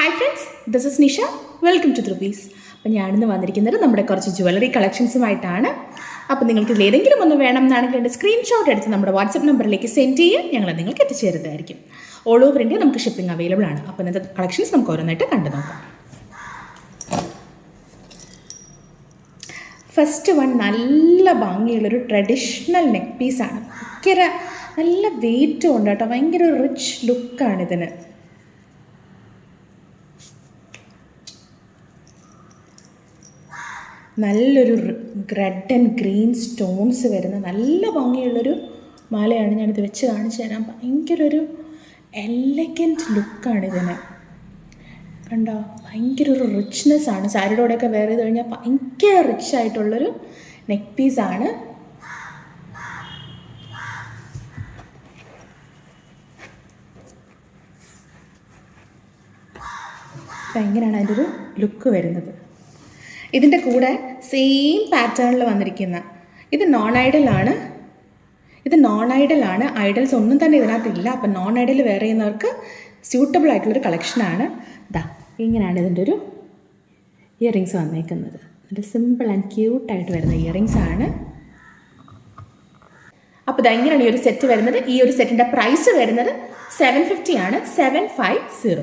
Hi friends, this is Nisha. Welcome to Dhruvi's. അപ്പോൾ ഞാനിന്ന് വന്നിരിക്കുന്നത് നമ്മുടെ കുറച്ച് ജ്വല്ലറി കളക്ഷൻസുമായിട്ടാണ്. അപ്പോൾ നിങ്ങൾക്ക് ഇതിലേതെങ്കിലും ഒന്ന് വേണം എന്നാണെങ്കിൽ എൻ്റെ സ്ക്രീൻഷോട്ട് എടുത്ത് നമ്മുടെ വാട്സപ്പ് നമ്പറിലേക്ക് സെൻഡ് ചെയ്യുക. ഞങ്ങൾ നിങ്ങൾക്ക് എത്തിച്ചു തരുന്നതായിരിക്കും. ഓൾ ഓവർ ഇന്ത്യ നമുക്ക് ഷിപ്പിംഗ് അവൈലബിൾ ആണ്. അപ്പോൾ ഇന്നത്തെ കളക്ഷൻസ് നമുക്ക് ഓരോന്നായിട്ട് കണ്ടു നോക്കാം. ഫസ്റ്റ് വൺ നല്ല ഭംഗിയുള്ളൊരു ട്രഡീഷണൽ നെക്ക് പീസാണ്. ഭയങ്കര നല്ല വെയിറ്റും ഉണ്ട് കേട്ടോ. ഭയങ്കര റിച്ച് ലുക്കാണ് ഇതിന്. നല്ലൊരു റെഡ് ആൻഡ് ഗ്രീൻ സ്റ്റോൺസ് വരുന്ന നല്ല ഭംഗിയുള്ളൊരു മാലയാണ്. ഞാനിത് വെച്ച് കാണിച്ചു തരാം. ഭയങ്കര ഒരു എലഗൻറ്റ് ലുക്കാണ് ഇതിന്. കണ്ടോ, ഭയങ്കര ഒരു റിച്ച്നെസ് ആണ്. സാരിയുടെ കൂടെയൊക്കെ വെയർ ചെയ്ത് കഴിഞ്ഞാൽ ഭയങ്കര റിച്ച് ആയിട്ടുള്ളൊരു നെക്ക് പീസാണ്. ഭയങ്കരമാണ് അതിൻ്റെ ഒരു ലുക്ക് വരുന്നത്. ഇതിൻ്റെ കൂടെ സെയിം പാറ്റേണിൽ വന്നിരിക്കുന്ന ഇത് നോൺ ഐഡലാണ്. ഐഡൽസ് ഒന്നും തന്നെ ഇതിനകത്തില്ല. അപ്പം നോൺ ഐഡൽ വെയർ ചെയ്യുന്നവർക്ക് സ്യൂട്ടബിൾ ആയിട്ടുള്ളൊരു കളക്ഷനാണ്. ഇങ്ങനെയാണ് ഇതിൻ്റെ ഒരു ഇയറിങ്സ് വന്നേക്കുന്നത്. ഒരു സിമ്പിൾ ആൻഡ് ക്യൂട്ടായിട്ട് വരുന്ന ഇയറിങ്സ് ആണ്. അപ്പോൾ ഇങ്ങനെയാണ് ഈ ഒരു സെറ്റ് വരുന്നത്. ഈ ഒരു സെറ്റിൻ്റെ പ്രൈസ് വരുന്നത് 750 ആണ്. 750.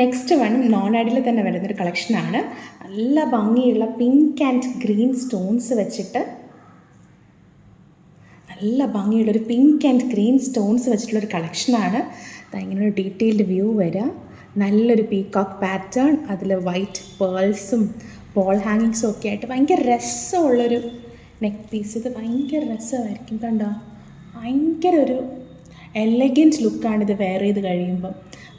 നെക്സ്റ്റ് വൺ നോൺ ഐഡിൽ തന്നെ വരുന്നൊരു കളക്ഷനാണ്. നല്ല ഭംഗിയുള്ള പിങ്ക് ആൻഡ് ഗ്രീൻ സ്റ്റോൺസ് വെച്ചിട്ട് വെച്ചിട്ടുള്ളൊരു കളക്ഷനാണ്. ഇങ്ങനെ ഒരു ഡീറ്റെയിൽഡ് വ്യൂ വരിക. നല്ലൊരു പീകോക്ക് പാറ്റേൺ, അതിൽ വൈറ്റ് പേൾസും ബോൾ ഹാങ്ങിങ്സും ഒക്കെ ആയിട്ട് ഭയങ്കര രസമുള്ളൊരു നെക്ക് പീസ്. ഇത് ഭയങ്കര രസമായിരിക്കും. കണ്ടോ, ഭയങ്കര ഒരു എലഗൻറ്റ് ലുക്കാണ് ഇത് വെയർ ചെയ്ത് കഴിയുമ്പം.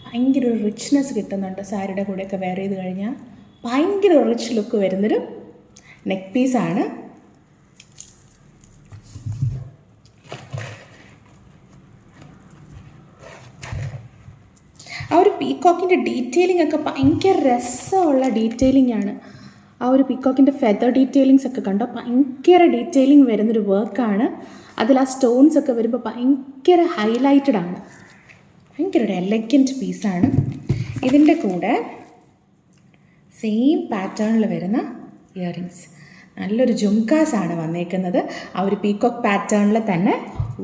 ഭയങ്കര ഒരു റിച്ച്നെസ് കിട്ടുന്നുണ്ട്. സാരിയുടെ കൂടെയൊക്കെ വെയർ ചെയ്ത് കഴിഞ്ഞാൽ ഭയങ്കര റിച്ച് ലുക്ക് വരുന്നൊരു നെക്ക് പീസാണ്. ആ ഒരു പീകോക്കിൻ്റെ ഡീറ്റെയിലിംഗ് ഒക്കെ ഭയങ്കര രസമുള്ള ഡീറ്റെയിലിംഗ് ആണ്. ആ ഒരു പീകോക്കിൻ്റെ ഫെദർ ഡീറ്റെയിലിങ്സ് ഒക്കെ കണ്ടോ, ഭയങ്കര ഡീറ്റെയിലിംഗ് വരുന്നൊരു വർക്കാണ്. അതിൽ ആ സ്റ്റോൺസ് ഒക്കെ വരുമ്പോൾ ഭയങ്കര ഹൈലൈറ്റഡ് ആണ്. ഭയങ്കര ഒരു എലഗൻറ്റ് പീസാണ്. ഇതിൻ്റെ കൂടെ സെയിം പാറ്റേണിൽ വരുന്ന ഇയറിങ്സ്, നല്ലൊരു ജുംകാസാണ് വന്നേക്കുന്നത്. ആ ഒരു പീകോക്ക് പാറ്റേണിൽ തന്നെ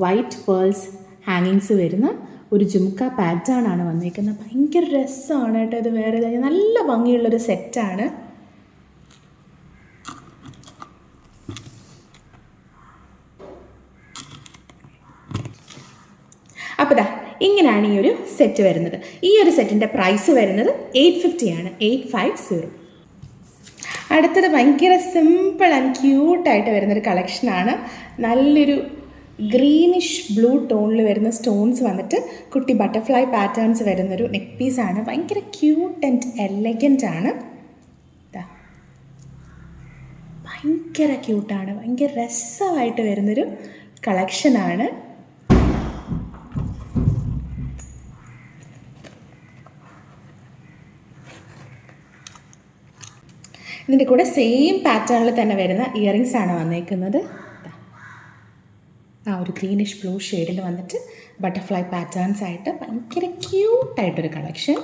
വൈറ്റ് പേൾസ് ഹാങ്ങിങ്സ് വരുന്ന ഒരു ജുംക പാറ്റേൺ ആണ് വന്നേക്കുന്നത്. ഭയങ്കര രസമാണ് കേട്ടോ ഇത് വേറെ. നല്ല ഭംഗിയുള്ളൊരു സെറ്റാണ്. അപ്പോൾ ഇങ്ങനെയാണ് ഈ ഒരു സെറ്റ് വരുന്നത്. ഈ ഒരു സെറ്റിൻ്റെ പ്രൈസ് വരുന്നത് 850 ആണ്. 850. അടുത്തത് ഭയങ്കര സിമ്പിൾ ആൻഡ് ക്യൂട്ടായിട്ട് വരുന്നൊരു കളക്ഷനാണ്. നല്ലൊരു ഗ്രീനിഷ് ബ്ലൂ ടോണിൽ വരുന്ന സ്റ്റോൺസ് വന്നിട്ട് കുട്ടി ബട്ടർഫ്ലൈ പാറ്റേൺസ് വരുന്നൊരു നെക്ക് പീസാണ്. ഭയങ്കര ക്യൂട്ട് ആൻഡ് എലഗൻ്റ് ആണ്. ഭയങ്കര ക്യൂട്ടാണ്. ഭയങ്കര രസമായിട്ട് വരുന്നൊരു കളക്ഷനാണ്. ഇതിൻ്റെ കൂടെ സെയിം പാറ്റേണിൽ തന്നെ വരുന്ന ഇയറിങ്സ് ആണ് വന്നേക്കുന്നത്. ആ ഒരു ഗ്രീനിഷ് ബ്ലൂ ഷെയ്ഡിൽ വന്നിട്ട് ബട്ടർഫ്ലൈ പാറ്റേൺസ് ആയിട്ട് ഭയങ്കര ക്യൂട്ടായിട്ടൊരു കളക്ഷൻ.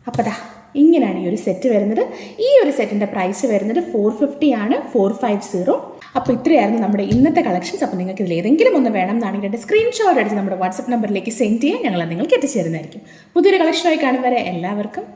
അപ്പോൾ ഇങ്ങനെയാണ് ഈ ഒരു സെറ്റ് വരുന്നത്. ഈ ഒരു സെറ്റിൻ്റെ പ്രൈസ് വരുന്നത് 450 ആണ്. 450. അപ്പോൾ ഇത്രയായിരുന്നു നമ്മുടെ ഇന്നത്തെ കളക്ഷൻസ്. അപ്പോൾ നിങ്ങൾക്ക് ഇതിൽ ഏതെങ്കിലും ഒന്ന് വേണം എന്നാണെങ്കിൽ എൻ്റെ സ്ക്രീൻഷോട്ട് എടുത്ത് നമ്മുടെ വാട്സപ്പ് നമ്പറിലേക്ക് സെൻഡ് ചെയ്യാൻ ഞങ്ങൾ നിങ്ങൾക്ക് എത്തിച്ചു തരുന്നതായിരിക്കും. പുതിയൊരു കളക്ഷനായി കാണും വരെ എല്ലാവർക്കും